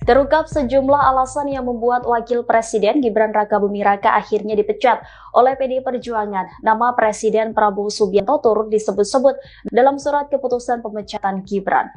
Terungkap sejumlah alasan yang membuat Wakil Presiden Gibran Rakabuming-Raka akhirnya dipecat oleh PDI Perjuangan. Nama Presiden Prabowo Subianto turut disebut-sebut dalam surat keputusan pemecatan Gibran.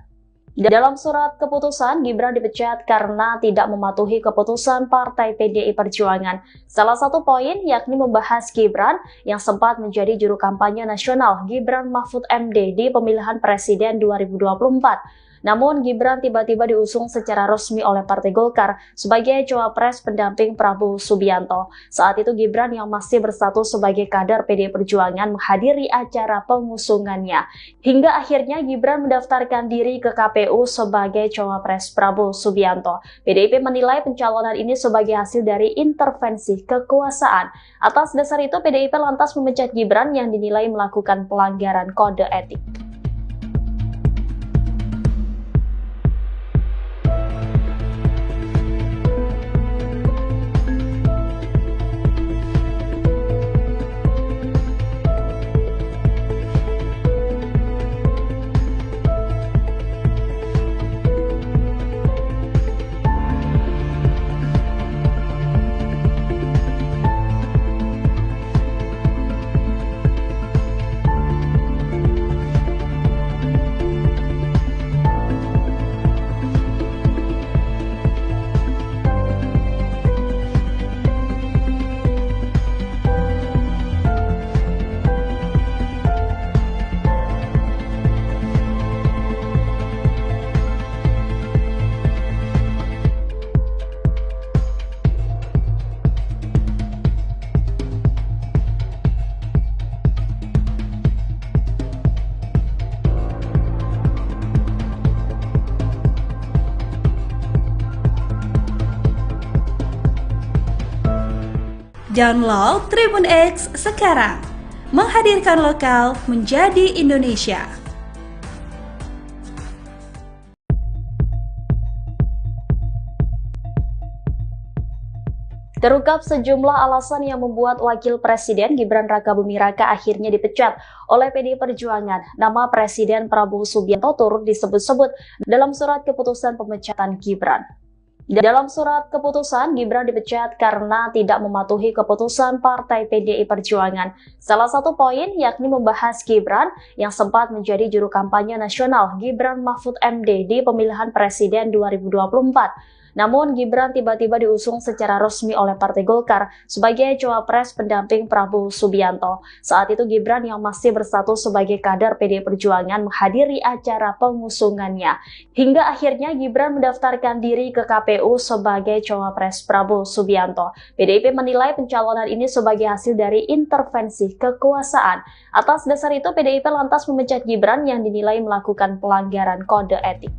Dalam surat keputusan, Gibran dipecat karena tidak mematuhi keputusan Partai PDI Perjuangan. Salah satu poin yakni membahas Gibran yang sempat menjadi juru kampanye nasional Gibran Mahfud MD di pemilihan Presiden 2024. Namun, Gibran tiba-tiba diusung secara resmi oleh Partai Golkar sebagai cawapres pendamping Prabowo Subianto. Saat itu, Gibran yang masih berstatus sebagai kader PDI Perjuangan menghadiri acara pengusungannya. Hingga akhirnya Gibran mendaftarkan diri ke KPU sebagai cawapres Prabowo Subianto. PDIP menilai pencalonan ini sebagai hasil dari intervensi kekuasaan. Atas dasar itu, PDIP lantas memecat Gibran yang dinilai melakukan pelanggaran kode etik. Download Tribun X sekarang, menghadirkan lokal menjadi Indonesia. Terungkap sejumlah alasan yang membuat Wakil Presiden Gibran Rakabuming-Raka akhirnya dipecat oleh PDI Perjuangan. Nama Presiden Prabowo Subianto turut disebut-sebut dalam surat keputusan pemecatan Gibran. Dalam surat keputusan, Gibran dipecat karena tidak mematuhi keputusan Partai PDI Perjuangan. Salah satu poin yakni membahas Gibran yang sempat menjadi juru kampanye nasional Gibran Mahfud MD di pemilihan Presiden 2024. Namun, Gibran tiba-tiba diusung secara resmi oleh Partai Golkar sebagai cawapres pendamping Prabowo Subianto. Saat itu, Gibran yang masih berstatus sebagai kader PDI Perjuangan menghadiri acara pengusungannya. Hingga akhirnya Gibran mendaftarkan diri ke KPU sebagai cawapres Prabowo Subianto. PDIP menilai pencalonan ini sebagai hasil dari intervensi kekuasaan. Atas dasar itu, PDIP lantas memecat Gibran yang dinilai melakukan pelanggaran kode etik.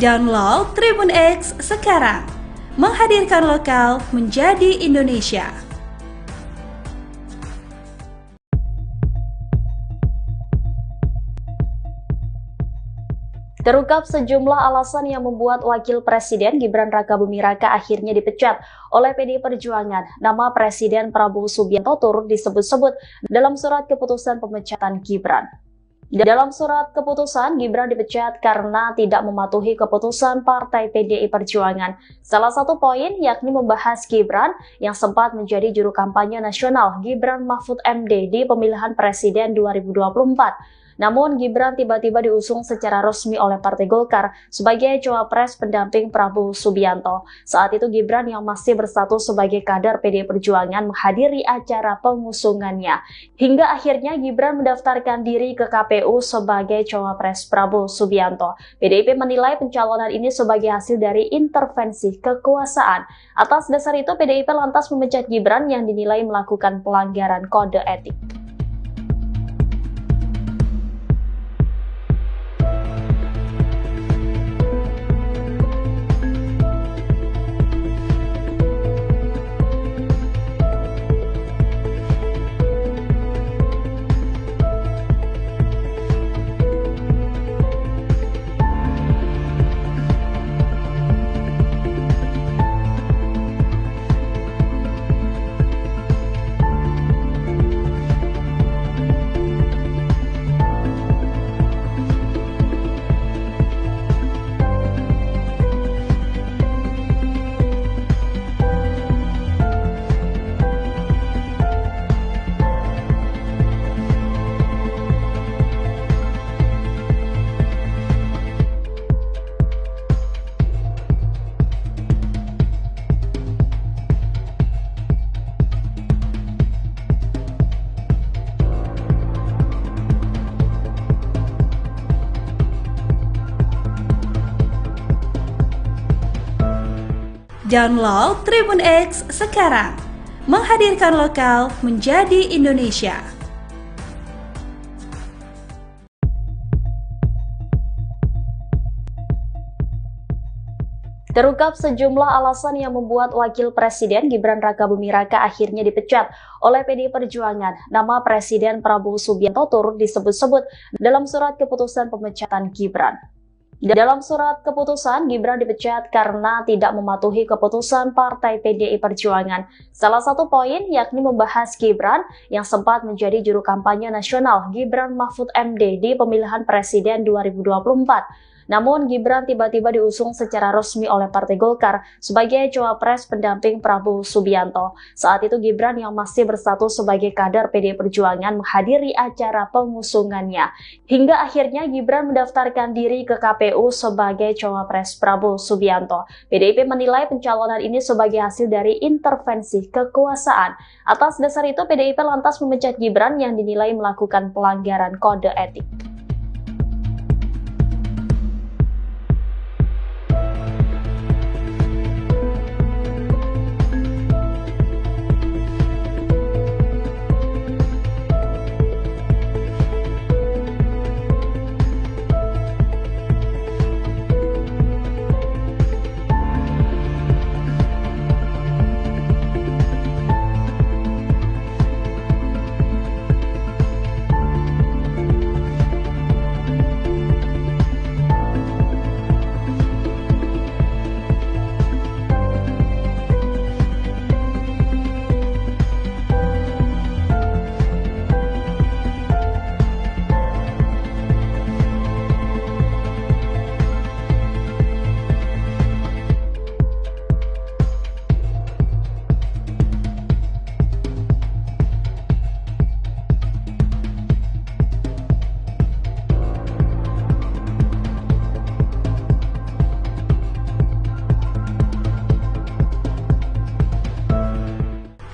Download Tribun X sekarang, menghadirkan lokal menjadi Indonesia. Terungkap sejumlah alasan yang membuat Wakil Presiden Gibran Rakabuming-Raka akhirnya dipecat oleh PDI Perjuangan. Nama Presiden Prabowo Subianto turut disebut-sebut dalam surat keputusan pemecatan Gibran. Dalam surat keputusan, Gibran dipecat karena tidak mematuhi keputusan Partai PDI Perjuangan. Salah satu poin yakni membahas Gibran yang sempat menjadi juru kampanye nasional Gibran Mahfud MD di pemilihan presiden 2024. Namun, Gibran tiba-tiba diusung secara resmi oleh Partai Golkar sebagai cawapres pendamping Prabowo Subianto. Saat itu Gibran yang masih berstatus sebagai kader PDI Perjuangan menghadiri acara pengusungannya. Hingga akhirnya Gibran mendaftarkan diri ke KPU sebagai cawapres Prabowo Subianto. PDIP menilai pencalonan ini sebagai hasil dari intervensi kekuasaan. Atas dasar itu, PDIP lantas memecat Gibran yang dinilai melakukan pelanggaran kode etik. Download Tribun X sekarang, menghadirkan lokal menjadi Indonesia. Terungkap sejumlah alasan yang membuat Wakil Presiden Gibran Rakabuming-Raka akhirnya dipecat oleh PDI Perjuangan. Nama Presiden Prabowo Subianto turut disebut-sebut dalam surat keputusan pemecatan Gibran. Dalam surat keputusan, Gibran dipecat karena tidak mematuhi keputusan Partai PDI Perjuangan. Salah satu poin yakni membahas Gibran yang sempat menjadi juru kampanye nasional Gibran Mahfud MD di pemilihan presiden 2024. Namun, Gibran tiba-tiba diusung secara resmi oleh Partai Golkar sebagai cawapres pendamping Prabowo Subianto. Saat itu Gibran yang masih berstatus sebagai kader PDI Perjuangan menghadiri acara pengusungannya. Hingga akhirnya Gibran mendaftarkan diri ke KPU sebagai cawapres Prabowo Subianto. PDIP menilai pencalonan ini sebagai hasil dari intervensi kekuasaan. Atas dasar itu, PDIP lantas memecat Gibran yang dinilai melakukan pelanggaran kode etik.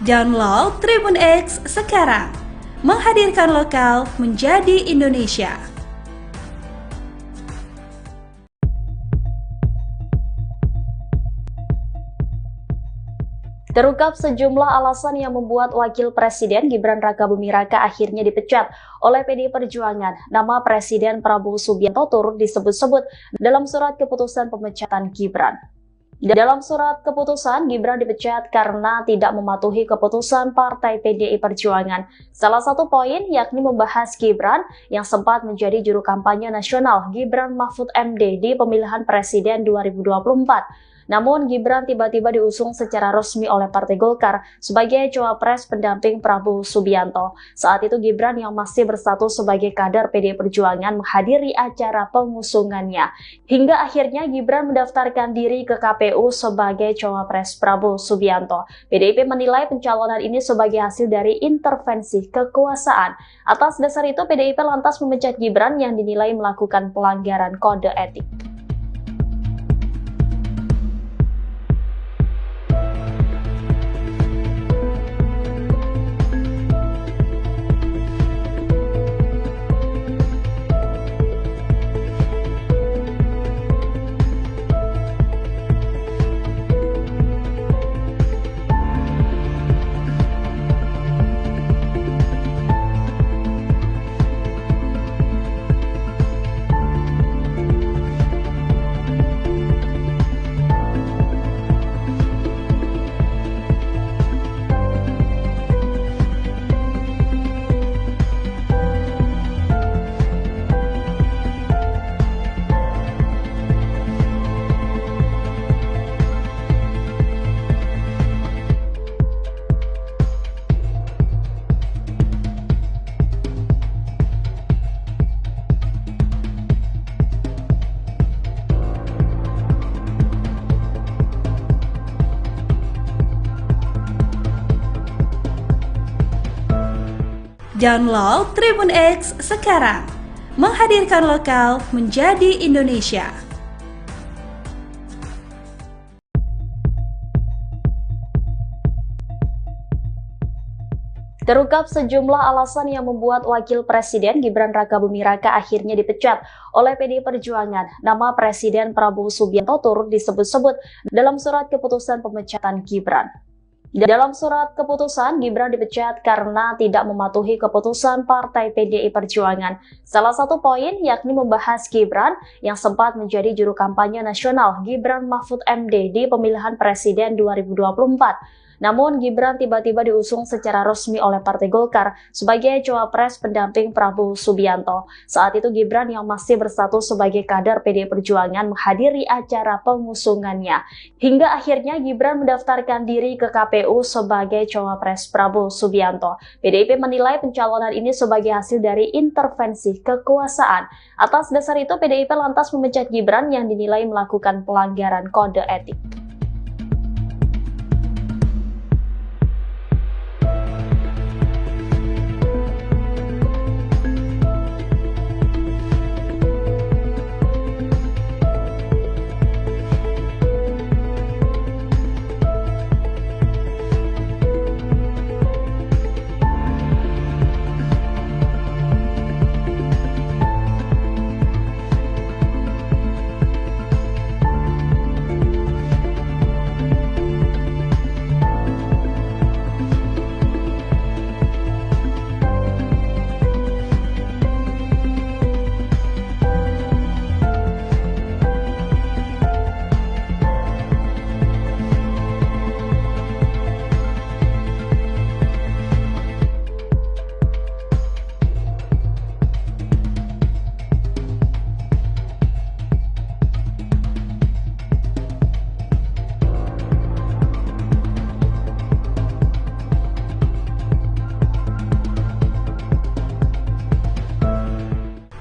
Download Tribun X sekarang, menghadirkan lokal menjadi Indonesia. Terungkap sejumlah alasan yang membuat Wakil Presiden Gibran Rakabuming-Raka akhirnya dipecat oleh PDI Perjuangan. Nama Presiden Prabowo Subianto turut disebut-sebut dalam surat keputusan pemecatan Gibran. Dalam surat keputusan, Gibran dipecat karena tidak mematuhi keputusan Partai PDI Perjuangan. Salah satu poin yakni membahas Gibran yang sempat menjadi juru kampanye nasional Gibran Mahfud MD di pemilihan presiden 2024. Namun Gibran tiba-tiba diusung secara resmi oleh Partai Golkar sebagai cawapres pendamping Prabowo Subianto. Saat itu Gibran yang masih berstatus sebagai kader PDI Perjuangan menghadiri acara pengusungannya. Hingga akhirnya Gibran mendaftarkan diri ke KPU sebagai cawapres Prabowo Subianto. PDIP menilai pencalonan ini sebagai hasil dari intervensi kekuasaan. Atas dasar itu PDIP lantas memecat Gibran yang dinilai melakukan pelanggaran kode etik. Download Tribun X sekarang, menghadirkan lokal menjadi Indonesia. Terungkap sejumlah alasan yang membuat Wakil Presiden Gibran Rakabuming Raka akhirnya dipecat oleh PDI Perjuangan. Nama Presiden Prabowo Subianto turut disebut-sebut dalam surat keputusan pemecatan Gibran. Dalam surat keputusan, Gibran dipecat karena tidak mematuhi keputusan Partai PDI Perjuangan. Salah satu poin yakni membahas Gibran yang sempat menjadi juru kampanye nasional Gibran Mahfud MD di pemilihan Presiden 2024. Namun Gibran tiba-tiba diusung secara resmi oleh Partai Golkar sebagai cawapres pendamping Prabowo Subianto. Saat itu Gibran yang masih berstatus sebagai kader PDI Perjuangan menghadiri acara pengusungannya. Hingga akhirnya Gibran mendaftarkan diri ke KPU sebagai cawapres Prabowo Subianto. PDIP menilai pencalonan ini sebagai hasil dari intervensi kekuasaan. Atas dasar itu PDIP lantas memecat Gibran yang dinilai melakukan pelanggaran kode etik.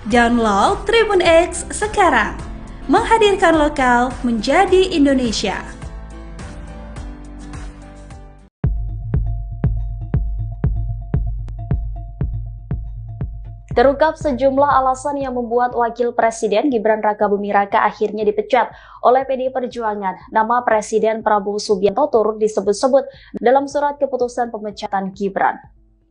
Download Tribun X sekarang, menghadirkan lokal menjadi Indonesia. Terungkap sejumlah alasan yang membuat Wakil Presiden Gibran Rakabuming Raka akhirnya dipecat oleh PDI Perjuangan. Nama Presiden Prabowo Subianto turut disebut-sebut dalam surat keputusan pemecatan Gibran.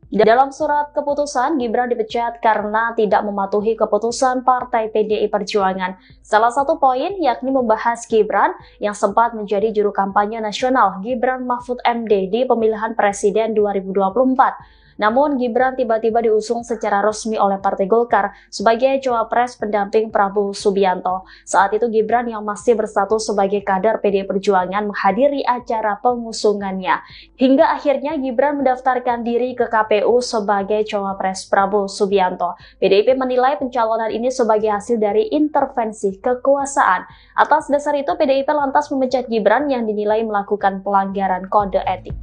Dalam surat keputusan, Gibran dipecat karena tidak mematuhi keputusan Partai PDI Perjuangan. Salah satu poin yakni membahas Gibran yang sempat menjadi juru kampanye nasional Gibran Mahfud MD di pemilihan Presiden 2024. Namun Gibran tiba-tiba diusung secara resmi oleh Partai Golkar sebagai cawapres pendamping Prabowo Subianto. Saat itu Gibran yang masih berstatus sebagai kader PDI Perjuangan menghadiri acara pengusungannya. Hingga akhirnya Gibran mendaftarkan diri ke KPU sebagai cawapres Prabowo Subianto. PDIP menilai pencalonan ini sebagai hasil dari intervensi kekuasaan. Atas dasar itu PDIP lantas memecat Gibran yang dinilai melakukan pelanggaran kode etik.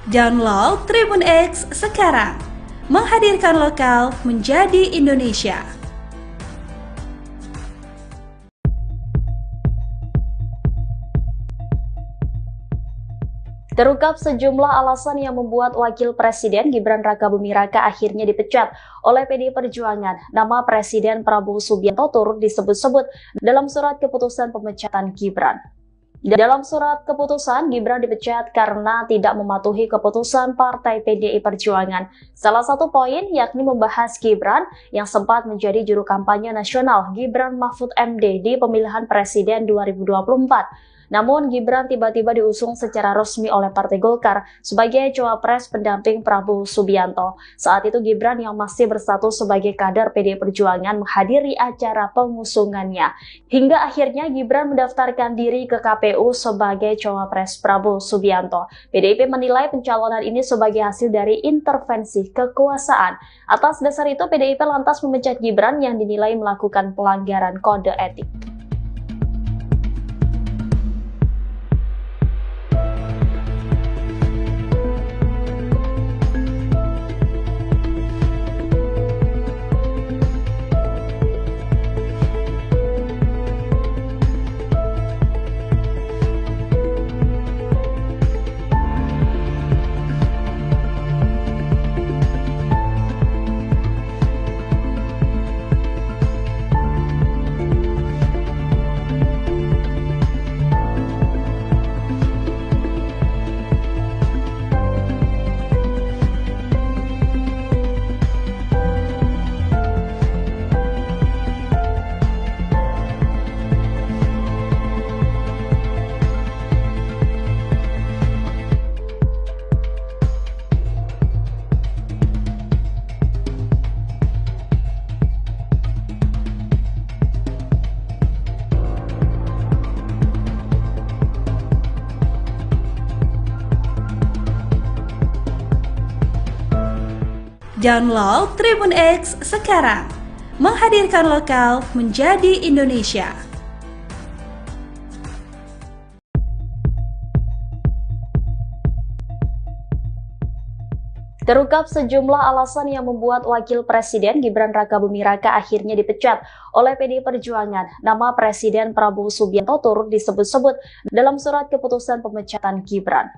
Download Tribun X sekarang, menghadirkan lokal menjadi Indonesia. Terungkap sejumlah alasan yang membuat Wakil Presiden Gibran Rakabuming Raka akhirnya dipecat oleh PDI Perjuangan. Nama Presiden Prabowo Subianto turut disebut-sebut dalam surat keputusan pemecatan Gibran. Dalam surat keputusan, Gibran dipecat karena tidak mematuhi keputusan Partai PDI Perjuangan. Salah satu poin yakni membahas Gibran yang sempat menjadi juru kampanye nasional Gibran Mahfud MD di pemilihan Presiden 2024. Namun Gibran tiba-tiba diusung secara resmi oleh Partai Golkar sebagai cawapres pendamping Prabowo Subianto. Saat itu Gibran yang masih berstatus sebagai kader PDI Perjuangan menghadiri acara pengusungannya. Hingga akhirnya Gibran mendaftarkan diri ke KPU sebagai cawapres Prabowo Subianto. PDIP menilai pencalonan ini sebagai hasil dari intervensi kekuasaan. Atas dasar itu PDIP lantas memecat Gibran yang dinilai melakukan pelanggaran kode etik. Download Tribun X sekarang, menghadirkan lokal menjadi Indonesia. Terungkap sejumlah alasan yang membuat Wakil Presiden Gibran Rakabuming Raka akhirnya dipecat oleh PDI Perjuangan. Nama Presiden Prabowo Subianto turut disebut-sebut dalam surat keputusan pemecatan Gibran.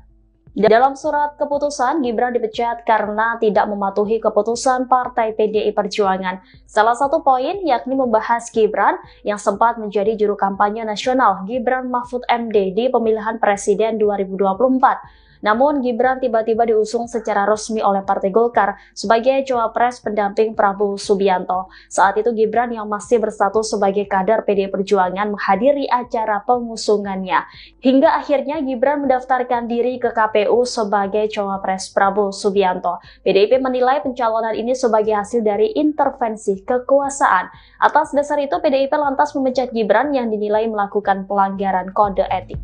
Dalam surat keputusan, Gibran dipecat karena tidak mematuhi keputusan Partai PDI Perjuangan. Salah satu poin yakni membahas Gibran yang sempat menjadi juru kampanye nasional Gibran Mahfud MD di pemilihan Presiden 2024. Namun Gibran tiba-tiba diusung secara resmi oleh Partai Golkar sebagai cawapres pendamping Prabowo Subianto. Saat itu Gibran yang masih berstatus sebagai kader PDI Perjuangan menghadiri acara pengusungannya. Hingga akhirnya Gibran mendaftarkan diri ke KPU sebagai cawapres Prabowo Subianto. PDIP menilai pencalonan ini sebagai hasil dari intervensi kekuasaan. Atas dasar itu PDIP lantas memecat Gibran yang dinilai melakukan pelanggaran kode etik.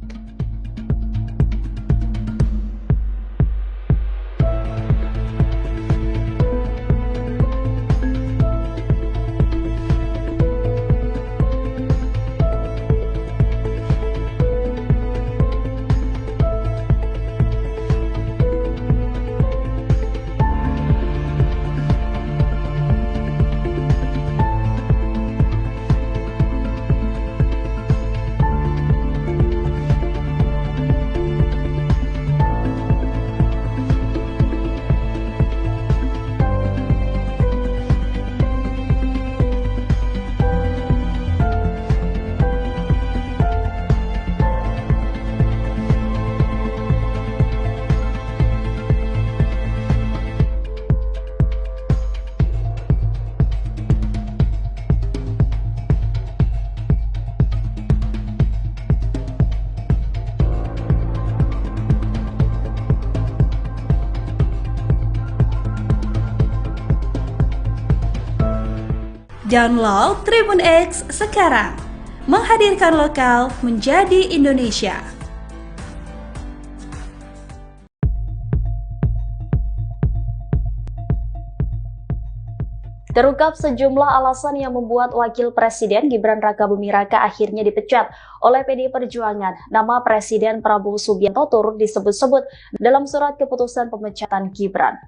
Download Tribun X sekarang, menghadirkan lokal menjadi Indonesia. Terungkap sejumlah alasan yang membuat Wakil Presiden Gibran Rakabuming Raka akhirnya dipecat oleh PDI Perjuangan. Nama Presiden Prabowo Subianto turut disebut-sebut dalam surat keputusan pemecatan Gibran.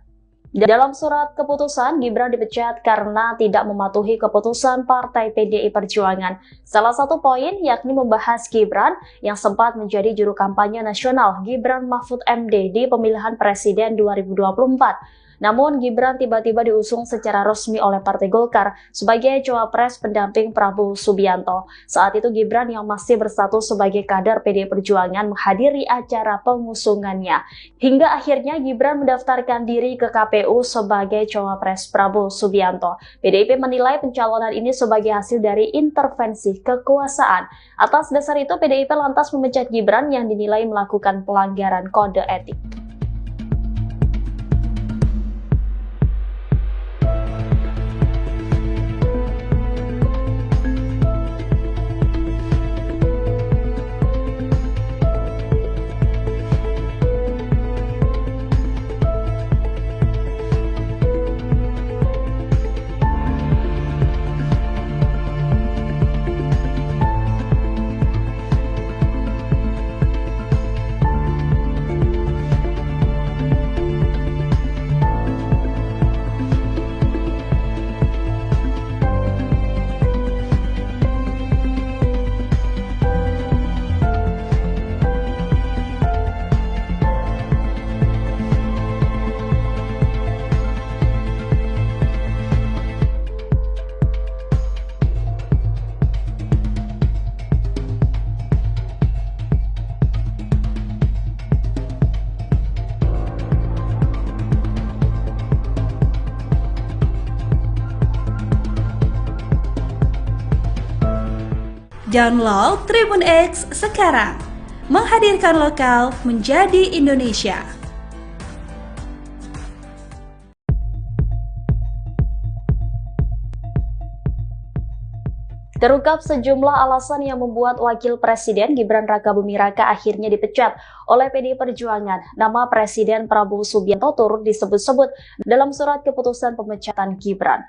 Dalam surat keputusan, Gibran dipecat karena tidak mematuhi keputusan Partai PDI Perjuangan. Salah satu poin yakni membahas Gibran yang sempat menjadi juru kampanye nasional Gibran Mahfud MD di pemilihan Presiden 2024. Namun Gibran tiba-tiba diusung secara resmi oleh Partai Golkar sebagai cawapres pendamping Prabowo Subianto. Saat itu Gibran yang masih berstatus sebagai kader PDI Perjuangan menghadiri acara pengusungannya. Hingga akhirnya Gibran mendaftarkan diri ke KPU sebagai cawapres Prabowo Subianto. PDIP menilai pencalonan ini sebagai hasil dari intervensi kekuasaan. Atas dasar itu PDIP lantas memecat Gibran yang dinilai melakukan pelanggaran kode etik. Download Tribun X sekarang, menghadirkan lokal menjadi Indonesia. Terungkap sejumlah alasan yang membuat Wakil Presiden Gibran Rakabuming Raka akhirnya dipecat oleh PDI Perjuangan. Nama Presiden Prabowo Subianto turut disebut-sebut dalam surat keputusan pemecatan Gibran.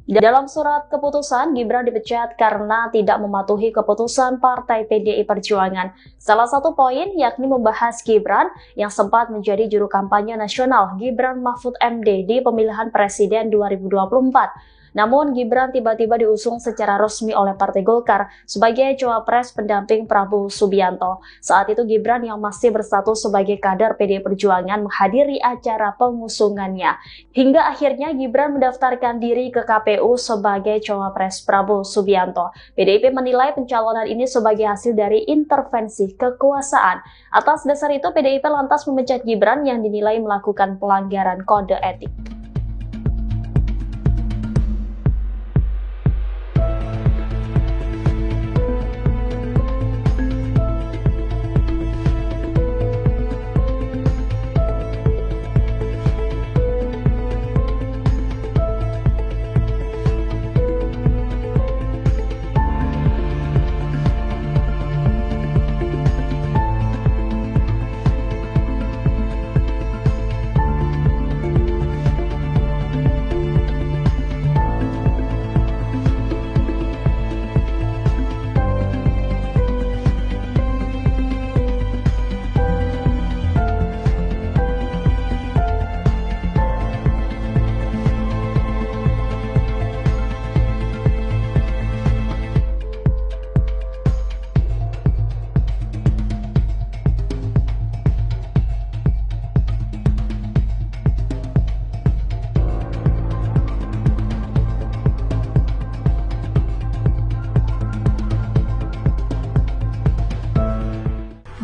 Dalam surat keputusan, Gibran dipecat karena tidak mematuhi keputusan Partai PDI Perjuangan. Salah satu poin yakni membahas Gibran yang sempat menjadi juru kampanye nasional Gibran Mahfud MD di pemilihan Presiden 2024. Namun Gibran tiba-tiba diusung secara resmi oleh Partai Golkar sebagai cawapres pendamping Prabowo Subianto. Saat itu Gibran yang masih berstatus sebagai kader PDI Perjuangan menghadiri acara pengusungannya. Hingga akhirnya Gibran mendaftarkan diri ke KPU sebagai cawapres Prabowo Subianto. PDIP menilai pencalonan ini sebagai hasil dari intervensi kekuasaan. Atas dasar itu PDIP lantas memecat Gibran yang dinilai melakukan pelanggaran kode etik.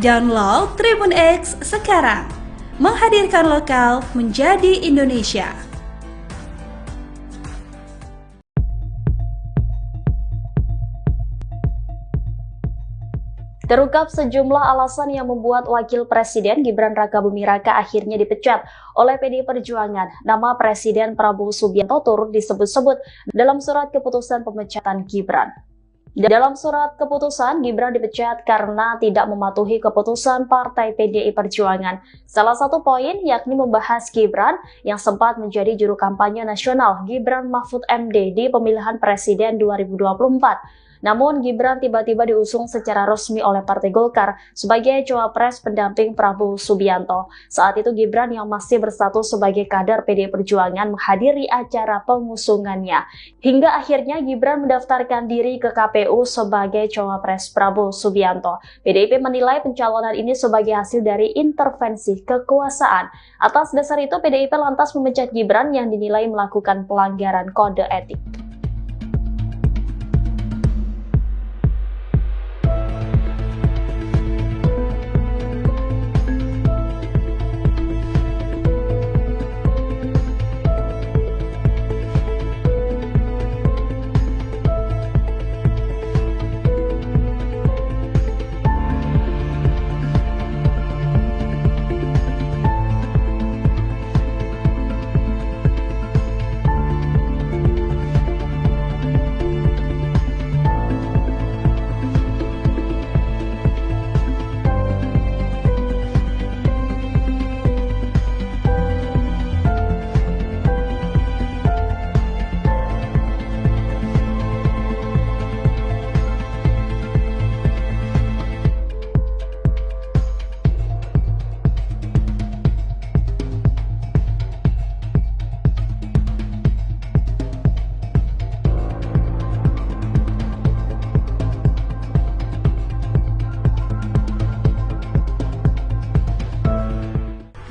Download Tribun X sekarang, menghadirkan lokal menjadi Indonesia. Terungkap sejumlah alasan yang membuat Wakil Presiden Gibran Rakabuming Raka akhirnya dipecat oleh PDI Perjuangan. Nama Presiden Prabowo Subianto turut disebut-sebut dalam surat keputusan pemecatan Gibran. Dalam surat keputusan, Gibran dipecat karena tidak mematuhi keputusan Partai PDI Perjuangan. Salah satu poin yakni membahas Gibran yang sempat menjadi juru kampanye nasional Gibran Mahfud MD di pemilihan Presiden 2024. Namun Gibran tiba-tiba diusung secara resmi oleh Partai Golkar sebagai cawapres pendamping Prabowo Subianto. Saat itu Gibran yang masih berstatus sebagai kader PDI Perjuangan menghadiri acara pengusungannya. Hingga akhirnya Gibran mendaftarkan diri ke KPU sebagai cawapres Prabowo Subianto. PDIP menilai pencalonan ini sebagai hasil dari intervensi kekuasaan. Atas dasar itu PDIP lantas memecat Gibran yang dinilai melakukan pelanggaran kode etik.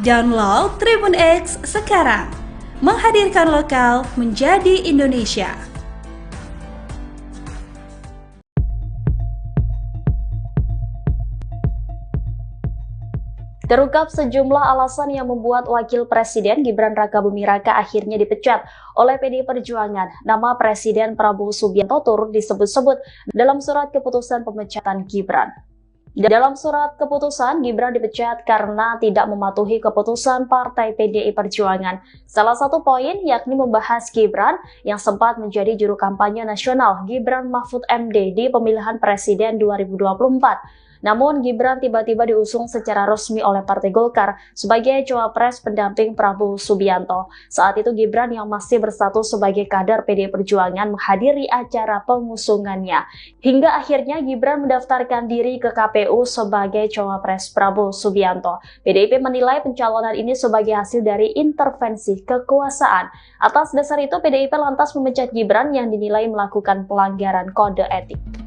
Download Tribun X sekarang, menghadirkan lokal menjadi Indonesia. Terungkap sejumlah alasan yang membuat Wakil Presiden Gibran Rakabuming Raka akhirnya dipecat oleh PDI Perjuangan. Nama Presiden Prabowo Subianto turut disebut-sebut dalam surat keputusan pemecatan Gibran. Dalam surat keputusan, Gibran dipecat karena tidak mematuhi keputusan Partai PDI Perjuangan. Salah satu poin yakni membahas Gibran yang sempat menjadi juru kampanye nasional Gibran Mahfud MD di pemilihan Presiden 2024. Namun Gibran tiba-tiba diusung secara resmi oleh Partai Golkar sebagai cawapres pendamping Prabowo Subianto. Saat itu Gibran yang masih berstatus sebagai kader PDI Perjuangan menghadiri acara pengusungannya. Hingga akhirnya Gibran mendaftarkan diri ke KPU sebagai cawapres Prabowo Subianto. PDIP menilai pencalonan ini sebagai hasil dari intervensi kekuasaan. Atas dasar itu PDIP lantas memecat Gibran yang dinilai melakukan pelanggaran kode etik.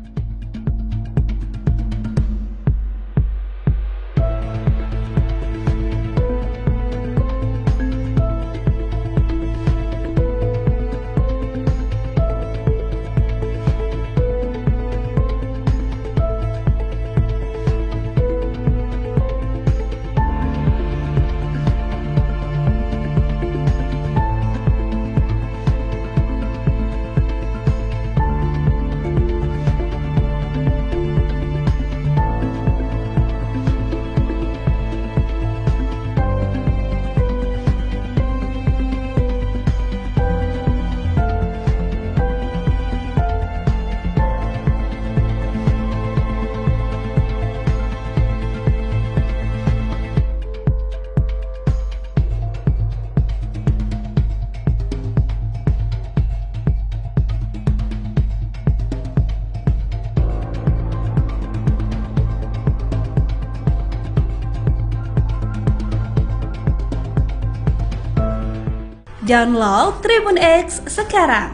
Download Tribun X sekarang,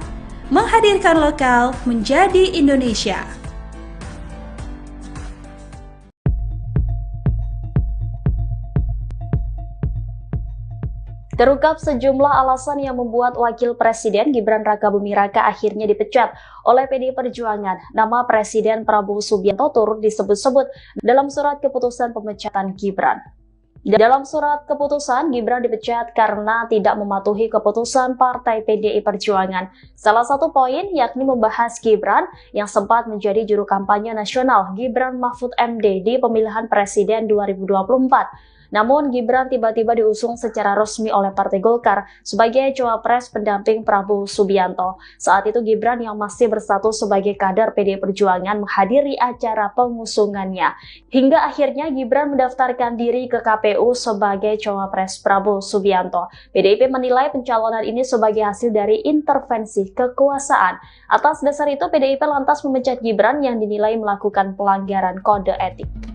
menghadirkan lokal menjadi Indonesia. Terungkap sejumlah alasan yang membuat Wakil Presiden Gibran Rakabuming Raka akhirnya dipecat oleh PDI Perjuangan. Nama Presiden Prabowo Subianto turut disebut-sebut dalam surat keputusan pemecatan Gibran. Dalam surat keputusan, Gibran dipecat karena tidak mematuhi keputusan Partai PDI Perjuangan. Salah satu poin yakni membahas Gibran yang sempat menjadi juru kampanye nasional Gibran Mahfud MD di pemilihan Presiden 2024. Namun Gibran tiba-tiba diusung secara resmi oleh Partai Golkar sebagai cawapres pendamping Prabowo Subianto. Saat itu Gibran yang masih berstatus sebagai kader PDI Perjuangan menghadiri acara pengusungannya. Hingga akhirnya Gibran mendaftarkan diri ke KPU sebagai cawapres Prabowo Subianto. PDIP menilai pencalonan ini sebagai hasil dari intervensi kekuasaan. Atas dasar itu PDIP lantas memecat Gibran yang dinilai melakukan pelanggaran kode etik.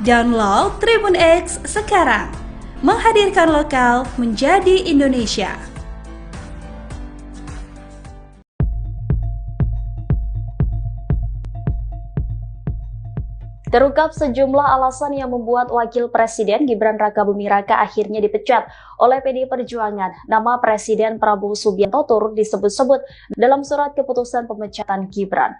Download Tribun X sekarang, menghadirkan lokal menjadi Indonesia. Terungkap sejumlah alasan yang membuat Wakil Presiden Gibran Rakabuming Raka akhirnya dipecat oleh PDI Perjuangan. Nama Presiden Prabowo Subianto turut disebut-sebut dalam surat keputusan pemecatan Gibran.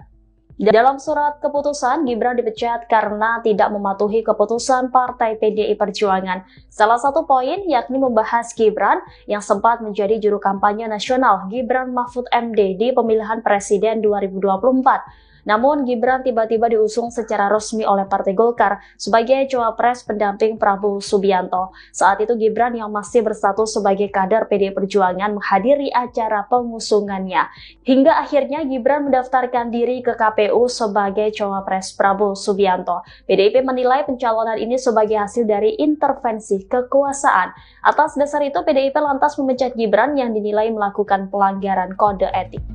Dalam surat keputusan, Gibran dipecat karena tidak mematuhi keputusan Partai PDI Perjuangan. Salah satu poin yakni membahas Gibran yang sempat menjadi juru kampanye nasional Gibran Mahfud MD di pemilihan Presiden 2024. Namun Gibran tiba-tiba diusung secara resmi oleh Partai Golkar sebagai cawapres pendamping Prabowo Subianto. Saat itu Gibran yang masih berstatus sebagai kader PDI Perjuangan menghadiri acara pengusungannya. Hingga akhirnya Gibran mendaftarkan diri ke KPU sebagai cawapres Prabowo Subianto. PDIP menilai pencalonan ini sebagai hasil dari intervensi kekuasaan. Atas dasar itu PDIP lantas memecat Gibran yang dinilai melakukan pelanggaran kode etik.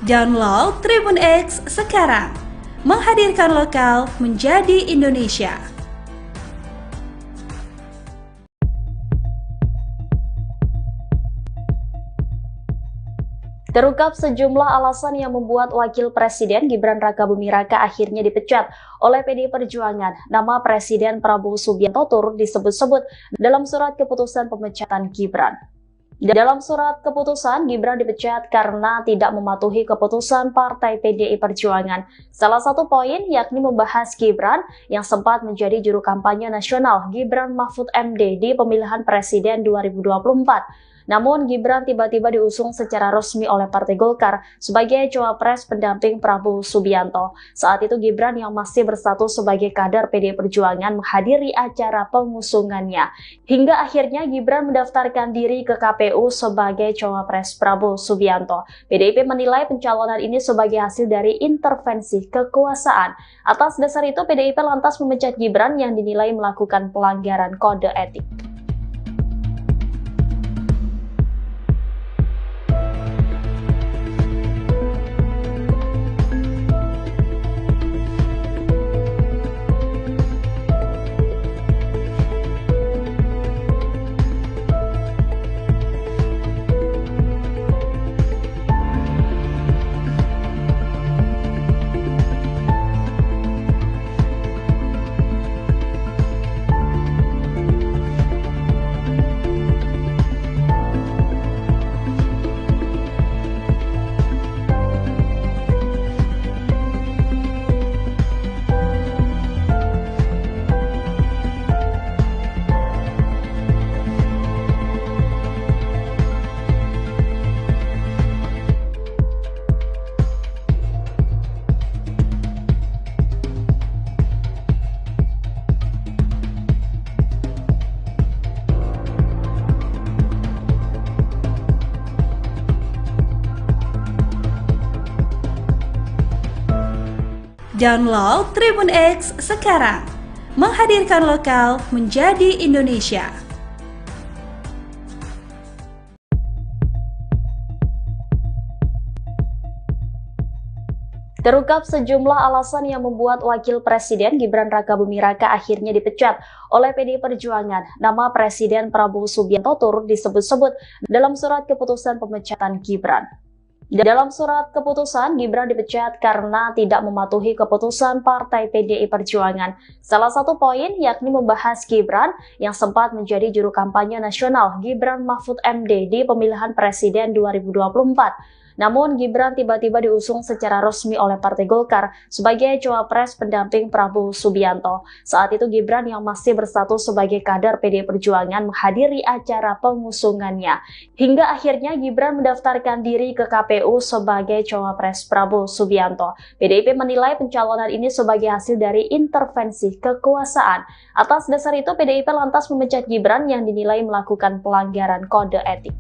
Download Tribun X sekarang, menghadirkan lokal menjadi Indonesia. Terungkap sejumlah alasan yang membuat Wakil Presiden Gibran Rakabuming Raka akhirnya dipecat oleh PDI Perjuangan. Nama Presiden Prabowo Subianto turut disebut-sebut dalam surat keputusan pemecatan Gibran. Dalam surat keputusan, Gibran dipecat karena tidak mematuhi keputusan Partai PDI Perjuangan. Salah satu poin yakni membahas Gibran yang sempat menjadi juru kampanye nasional Gibran Mahfud MD di pemilihan Presiden 2024. Namun Gibran tiba-tiba diusung secara resmi oleh Partai Golkar sebagai cawapres pendamping Prabowo Subianto. Saat itu Gibran yang masih berstatus sebagai kader PDI Perjuangan menghadiri acara pengusungannya. Hingga akhirnya Gibran mendaftarkan diri ke KPU sebagai cawapres Prabowo Subianto. PDIP menilai pencalonan ini sebagai hasil dari intervensi kekuasaan. Atas dasar itu PDIP lantas memecat Gibran yang dinilai melakukan pelanggaran kode etik. Download Tribun X sekarang, menghadirkan lokal menjadi Indonesia. Terungkap sejumlah alasan yang membuat Wakil Presiden Gibran Rakabuming Raka akhirnya dipecat oleh PDI Perjuangan. Nama Presiden Prabowo Subianto turut disebut-sebut dalam surat keputusan pemecatan Gibran. Dalam surat keputusan, Gibran dipecat karena tidak mematuhi keputusan Partai PDI Perjuangan. Salah satu poin yakni membahas Gibran yang sempat menjadi juru kampanye nasional Gibran Mahfud MD di pemilihan Presiden 2024. Namun Gibran tiba-tiba diusung secara resmi oleh Partai Golkar sebagai cawapres pendamping Prabowo Subianto. Saat itu Gibran yang masih berstatus sebagai kader PDI Perjuangan menghadiri acara pengusungannya. Hingga akhirnya Gibran mendaftarkan diri ke KPU sebagai cawapres Prabowo Subianto. PDIP menilai pencalonan ini sebagai hasil dari intervensi kekuasaan. Atas dasar itu PDIP lantas memecat Gibran yang dinilai melakukan pelanggaran kode etik.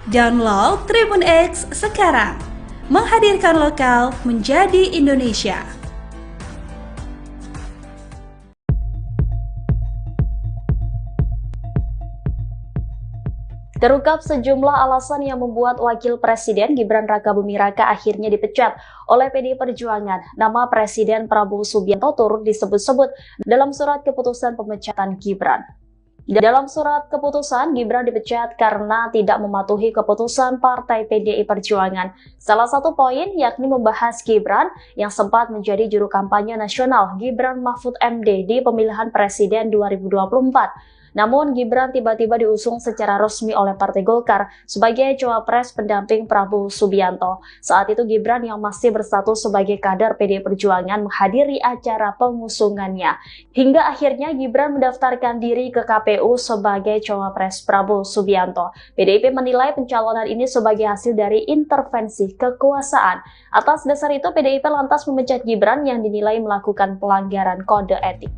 Download Tribun X sekarang, menghadirkan lokal menjadi Indonesia. Terungkap sejumlah alasan yang membuat Wakil Presiden Gibran Rakabuming-Raka akhirnya dipecat oleh PDI Perjuangan. Nama Presiden Prabowo Subianto turut disebut-sebut dalam surat keputusan pemecatan Gibran. Dalam surat keputusan, Gibran dipecat karena tidak mematuhi keputusan Partai PDI Perjuangan. Salah satu poin yakni membahas Gibran yang sempat menjadi juru kampanye nasional Gibran Mahfud MD di pemilihan Presiden 2024. Namun Gibran tiba-tiba diusung secara resmi oleh Partai Golkar sebagai cawapres pendamping Prabowo Subianto. Saat itu Gibran yang masih berstatus sebagai kader PDI Perjuangan menghadiri acara pengusungannya. Hingga akhirnya Gibran mendaftarkan diri ke KPU sebagai cawapres Prabowo Subianto. PDIP menilai pencalonan ini sebagai hasil dari intervensi kekuasaan. Atas dasar itu PDIP lantas memecat Gibran yang dinilai melakukan pelanggaran kode etik.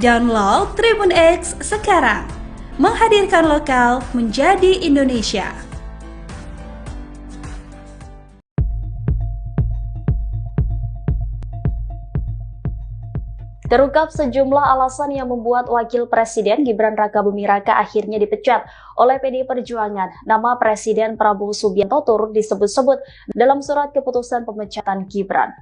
Download Tribun X sekarang, menghadirkan lokal menjadi Indonesia. Terungkap sejumlah alasan yang membuat Wakil Presiden Gibran Rakabuming-Raka akhirnya dipecat oleh PDI Perjuangan. Nama Presiden Prabowo Subianto turut disebut-sebut dalam surat keputusan pemecatan Gibran.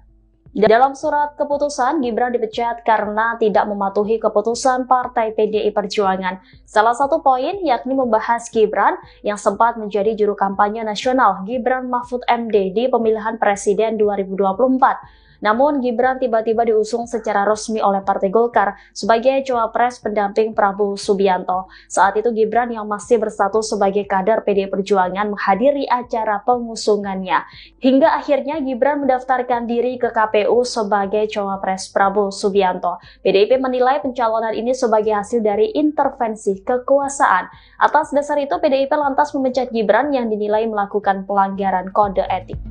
Dalam surat keputusan, Gibran dipecat karena tidak mematuhi keputusan Partai PDI Perjuangan. Salah satu poin yakni membahas Gibran yang sempat menjadi juru kampanye nasional Gibran Mahfud MD di pemilihan Presiden 2024. Namun Gibran tiba-tiba diusung secara resmi oleh Partai Golkar sebagai cawapres pendamping Prabowo Subianto. Saat itu Gibran yang masih berstatus sebagai kader PDI Perjuangan menghadiri acara pengusungannya. Hingga akhirnya Gibran mendaftarkan diri ke KPU sebagai cawapres Prabowo Subianto. PDIP menilai pencalonan ini sebagai hasil dari intervensi kekuasaan. Atas dasar itu PDIP lantas memecat Gibran yang dinilai melakukan pelanggaran kode etik.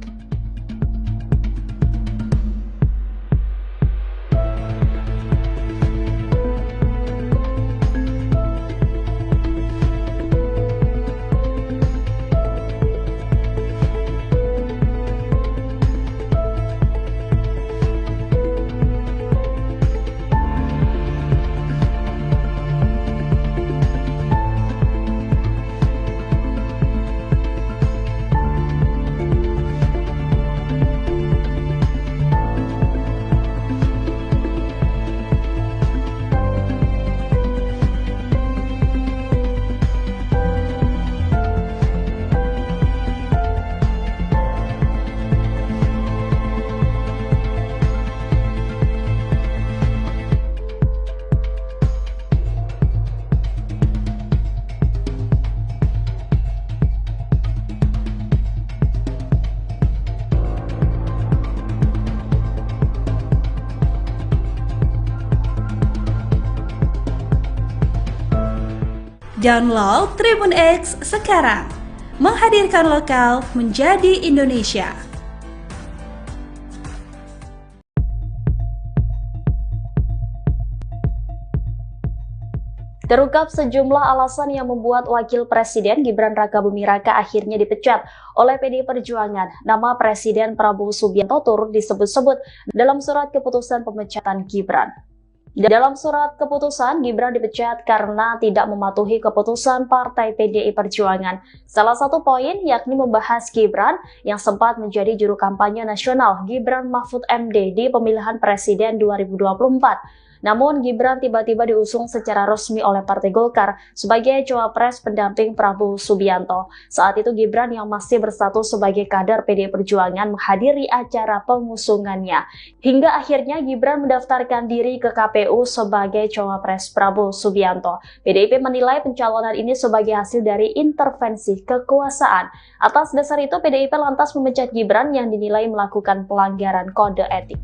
Download Tribun X sekarang, menghadirkan lokal menjadi Indonesia. Terungkap sejumlah alasan yang membuat Wakil Presiden Gibran Rakabuming Raka akhirnya dipecat oleh PDI Perjuangan. Nama Presiden Prabowo Subianto turut disebut-sebut dalam surat keputusan pemecatan Gibran. Dalam surat keputusan, Gibran dipecat karena tidak mematuhi keputusan Partai PDI Perjuangan. Salah satu poin yakni membahas Gibran yang sempat menjadi juru kampanye nasional Gibran Mahfud MD di pemilihan Presiden 2024. Namun Gibran tiba-tiba diusung secara resmi oleh Partai Golkar sebagai cawapres pendamping Prabowo Subianto. Saat itu Gibran yang masih berstatus sebagai kader PDI Perjuangan menghadiri acara pengusungannya. Hingga akhirnya Gibran mendaftarkan diri ke KPU sebagai cawapres Prabowo Subianto. PDIP menilai pencalonan ini sebagai hasil dari intervensi kekuasaan. Atas dasar itu PDIP lantas memecat Gibran yang dinilai melakukan pelanggaran kode etik.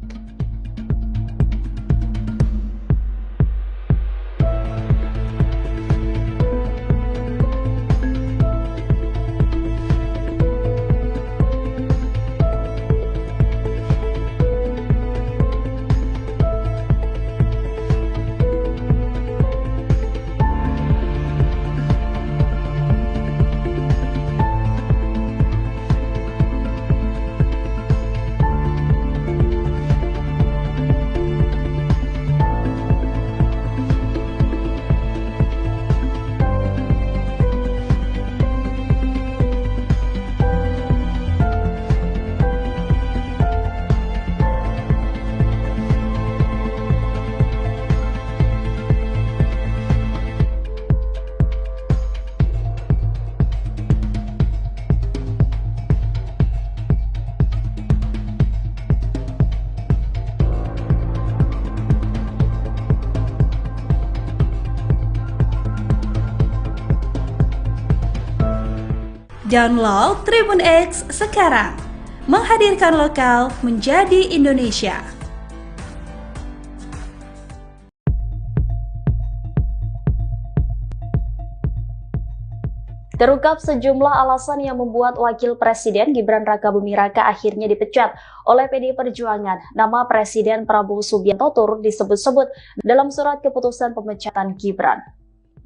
Download Tribun X sekarang, menghadirkan lokal menjadi Indonesia. Terungkap sejumlah alasan yang membuat Wakil Presiden Gibran Rakabuming Raka akhirnya dipecat oleh PDI Perjuangan. Nama Presiden Prabowo Subianto turut disebut-sebut dalam surat keputusan pemecatan Gibran.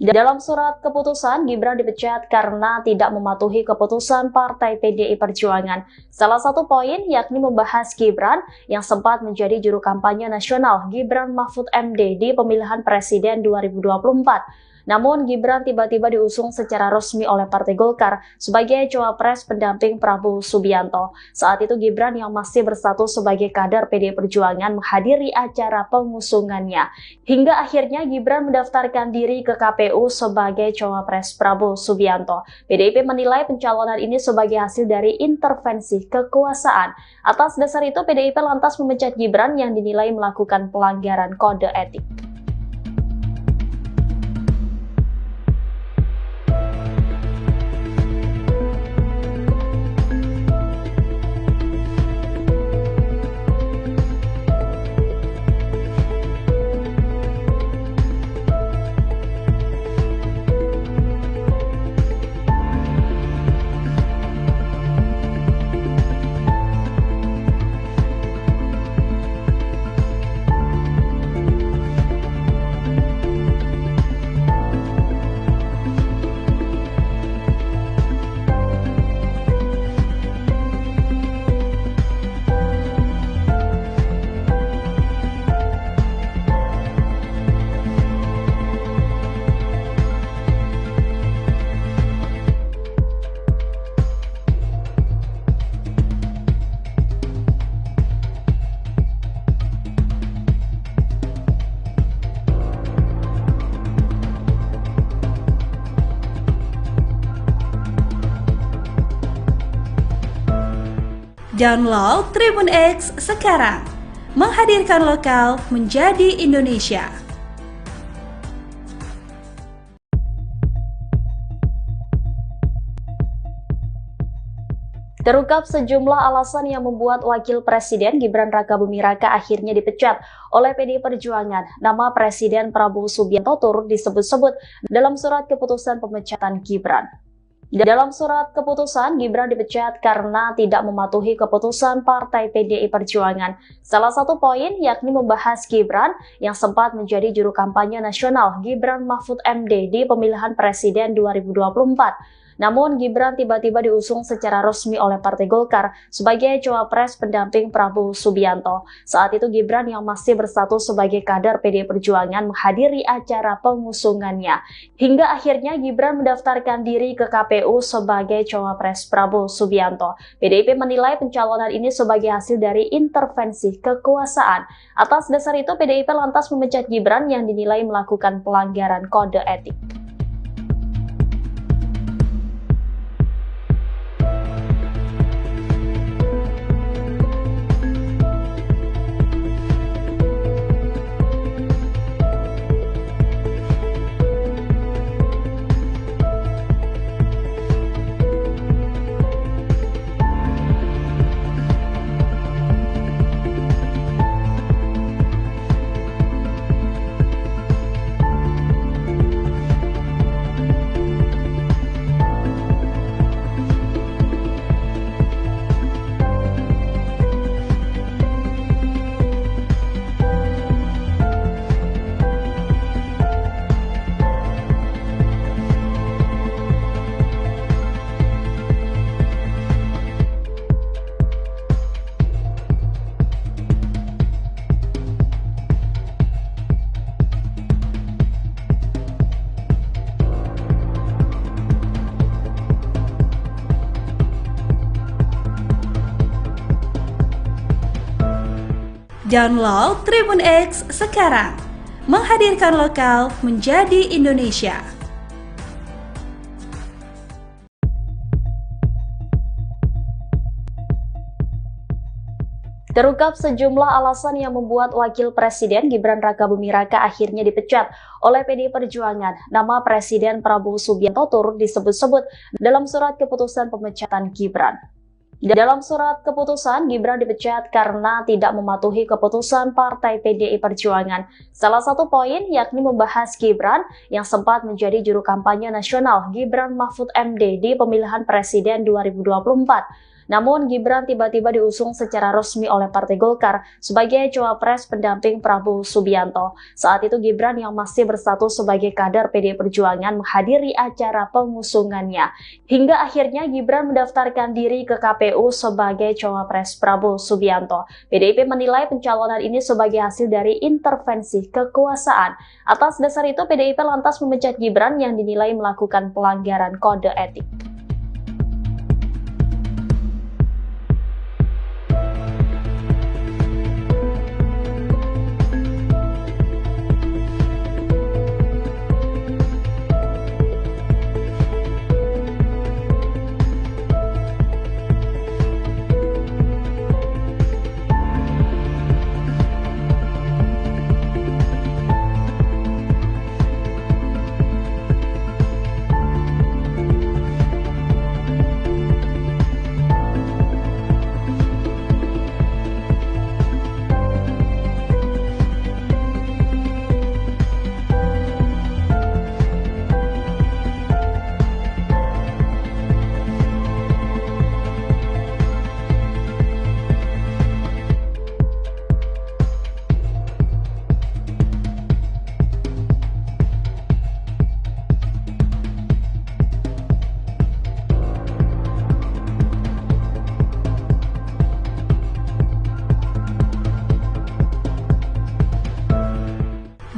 Dalam surat keputusan, Gibran dipecat karena tidak mematuhi keputusan Partai PDI Perjuangan. Salah satu poin yakni membahas Gibran yang sempat menjadi juru kampanye nasional Gibran Mahfud MD di pemilihan Presiden 2024. Namun Gibran tiba-tiba diusung secara resmi oleh Partai Golkar sebagai cawapres pendamping Prabowo Subianto. Saat itu Gibran yang masih berstatus sebagai kader PDI Perjuangan menghadiri acara pengusungannya. Hingga akhirnya Gibran mendaftarkan diri ke KPU sebagai cawapres Prabowo Subianto. PDIP menilai pencalonan ini sebagai hasil dari intervensi kekuasaan. Atas dasar itu PDIP lantas memecat Gibran yang dinilai melakukan pelanggaran kode etik. Download Tribun X sekarang, menghadirkan lokal menjadi Indonesia. Terungkap sejumlah alasan yang membuat Wakil Presiden Gibran Rakabuming Raka akhirnya dipecat oleh PDI Perjuangan. Nama Presiden Prabowo Subianto turut disebut-sebut dalam surat keputusan pemecatan Gibran. Dalam surat keputusan, Gibran dipecat karena tidak mematuhi keputusan Partai PDI Perjuangan. Salah satu poin yakni membahas Gibran yang sempat menjadi juru kampanye nasional Gibran Mahfud MD di pemilihan Presiden 2024. Namun Gibran tiba-tiba diusung secara resmi oleh Partai Golkar sebagai cawapres pendamping Prabowo Subianto. Saat itu Gibran yang masih berstatus sebagai kader PDI Perjuangan menghadiri acara pengusungannya. Hingga akhirnya Gibran mendaftarkan diri ke KPU sebagai cawapres Prabowo Subianto. PDIP menilai pencalonan ini sebagai hasil dari intervensi kekuasaan. Atas dasar itu PDIP lantas memecat Gibran yang dinilai melakukan pelanggaran kode etik. Download Tribun X sekarang, menghadirkan lokal menjadi Indonesia. Terungkap sejumlah alasan yang membuat Wakil Presiden Gibran Rakabuming Raka akhirnya dipecat oleh PDI Perjuangan. Nama Presiden Prabowo Subianto turut disebut-sebut dalam surat keputusan pemecatan Gibran. Dalam surat keputusan, Gibran dipecat karena tidak mematuhi keputusan Partai PDI Perjuangan. Salah satu poin yakni membahas Gibran yang sempat menjadi juru kampanye nasional Gibran Mahfud MD di pemilihan Presiden 2024. Namun Gibran tiba-tiba diusung secara resmi oleh Partai Golkar sebagai cawapres pendamping Prabowo Subianto. Saat itu Gibran yang masih berstatus sebagai kader PDI Perjuangan menghadiri acara pengusungannya. Hingga akhirnya Gibran mendaftarkan diri ke KPU sebagai cawapres Prabowo Subianto. PDIP menilai pencalonan ini sebagai hasil dari intervensi kekuasaan. Atas dasar itu PDIP lantas memecat Gibran yang dinilai melakukan pelanggaran kode etik.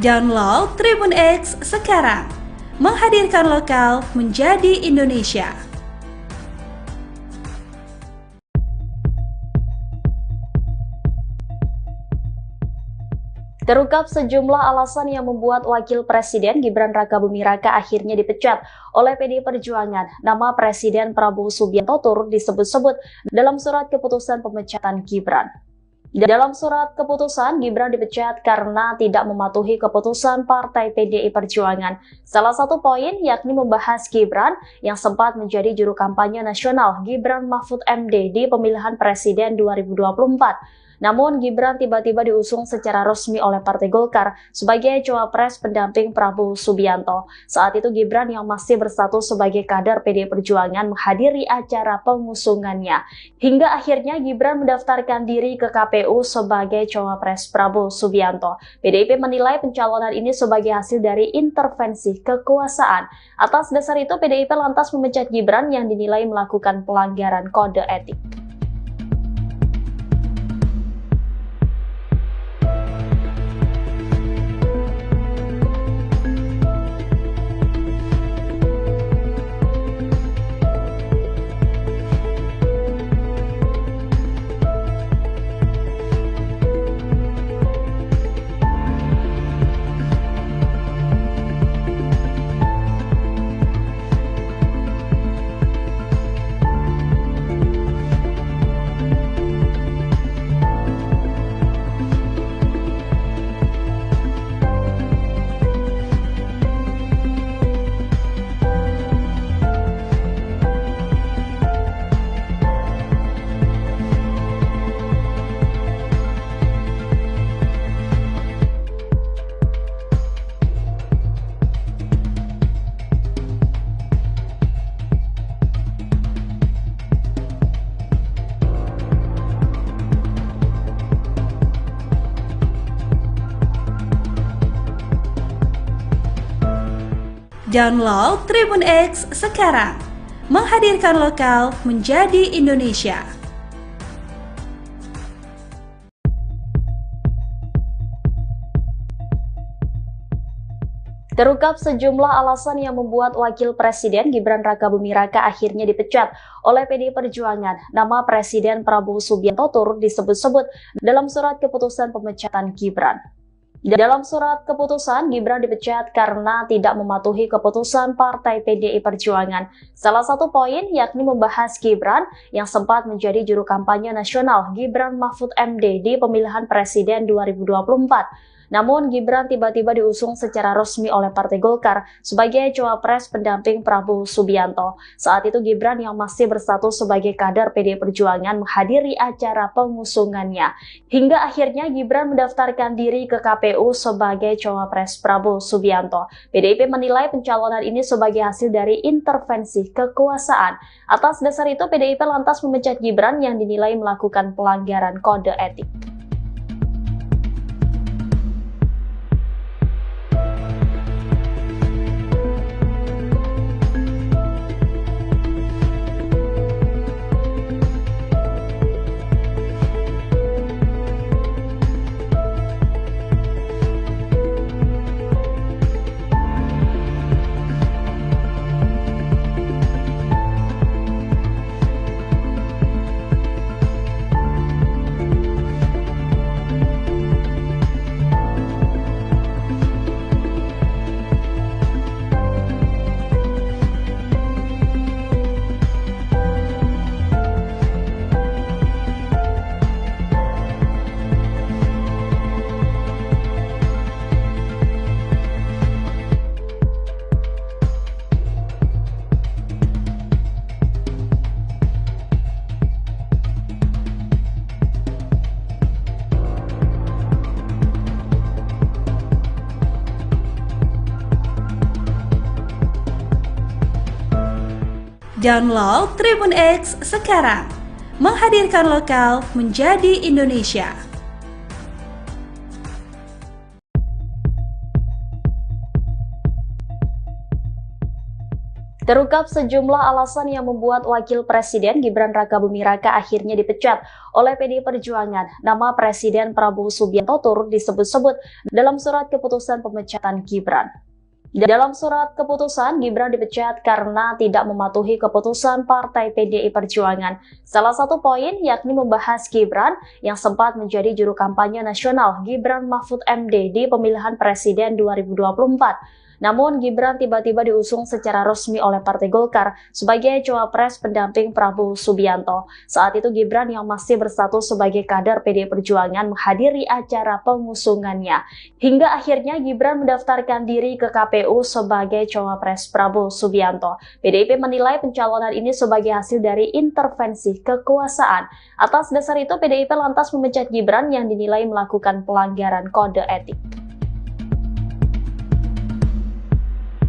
Download Tribun X sekarang, menghadirkan lokal menjadi Indonesia. Terungkap sejumlah alasan yang membuat Wakil Presiden Gibran Rakabuming Raka akhirnya dipecat oleh PDI Perjuangan. Nama Presiden Prabowo Subianto turut disebut-sebut dalam surat keputusan pemecatan Gibran. Dalam surat keputusan, Gibran dipecat karena tidak mematuhi keputusan Partai PDI Perjuangan. Salah satu poin yakni membahas Gibran yang sempat menjadi juru kampanye nasional Gibran Mahfud MD di pemilihan Presiden 2024. Namun Gibran tiba-tiba diusung secara resmi oleh Partai Golkar sebagai cawapres pendamping Prabowo Subianto. Saat itu Gibran yang masih berstatus sebagai kader PDI Perjuangan menghadiri acara pengusungannya. Hingga akhirnya Gibran mendaftarkan diri ke KPU sebagai cawapres Prabowo Subianto. PDIP menilai pencalonan ini sebagai hasil dari intervensi kekuasaan. Atas dasar itu PDIP lantas memecat Gibran yang dinilai melakukan pelanggaran kode etik. Download Tribun X sekarang, menghadirkan lokal menjadi Indonesia. Terungkap sejumlah alasan yang membuat Wakil Presiden Gibran Rakabuming Raka akhirnya dipecat oleh PDI Perjuangan. Nama Presiden Prabowo Subianto turut disebut-sebut dalam surat keputusan pemecatan Gibran. Dalam surat keputusan, Gibran dipecat karena tidak mematuhi keputusan Partai PDI Perjuangan. Salah satu poin yakni membahas Gibran yang sempat menjadi juru kampanye nasional Gibran Mahfud MD di pemilihan Presiden 2024. Namun Gibran tiba-tiba diusung secara resmi oleh Partai Golkar sebagai cawapres pendamping Prabowo Subianto. Saat itu Gibran yang masih berstatus sebagai kader PDI Perjuangan menghadiri acara pengusungannya. Hingga akhirnya Gibran mendaftarkan diri ke KPU sebagai cawapres Prabowo Subianto. PDIP menilai pencalonan ini sebagai hasil dari intervensi kekuasaan. Atas dasar itu PDIP lantas memecat Gibran yang dinilai melakukan pelanggaran kode etik. Download Tribun X sekarang, menghadirkan lokal menjadi Indonesia. Terungkap sejumlah alasan yang membuat Wakil Presiden Gibran Rakabuming Raka akhirnya dipecat oleh PDI Perjuangan. Nama Presiden Prabowo Subianto turut disebut-sebut dalam surat keputusan pemecatan Gibran. Dalam surat keputusan, Gibran dipecat karena tidak mematuhi keputusan Partai PDI Perjuangan. Salah satu poin yakni membahas Gibran yang sempat menjadi juru kampanye nasional Gibran Mahfud MD di pemilihan Presiden 2024. Namun Gibran tiba-tiba diusung secara resmi oleh Partai Golkar sebagai cawapres pendamping Prabowo Subianto. Saat itu Gibran yang masih berstatus sebagai kader PDI Perjuangan menghadiri acara pengusungannya. Hingga akhirnya Gibran mendaftarkan diri ke KPU sebagai cawapres Prabowo Subianto. PDIP menilai pencalonan ini sebagai hasil dari intervensi kekuasaan. Atas dasar itu PDIP lantas memecat Gibran yang dinilai melakukan pelanggaran kode etik.